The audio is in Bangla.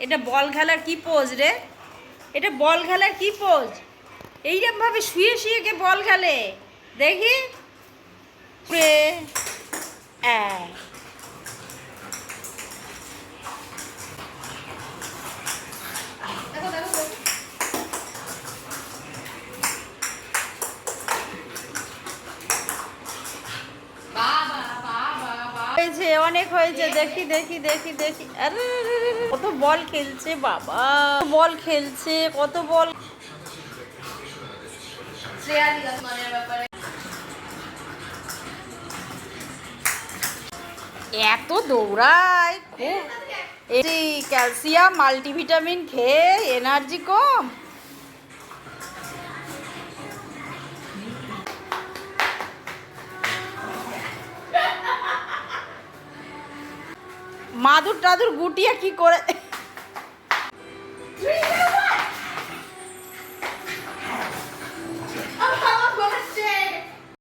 এটা বল খেলার কি পোজ রে? এটা বল খেলার কি পোজ? এইরকম ভাবে শুয়ে শুয়ে কে বল খেলে দেখি? হয়েছে, অনেক হয়েছে। দেখি দেখি দেখি দেখি, আরে কত বল খেলছে বাবা, বল খেলছে, কত বল। এত দৌড়ায় খুব। এই ক্যালসিয়াম মাল্টিভিটামিন খেয়ে এনার্জি কম। মাদুর টাদুর গুটিয়ে কি করে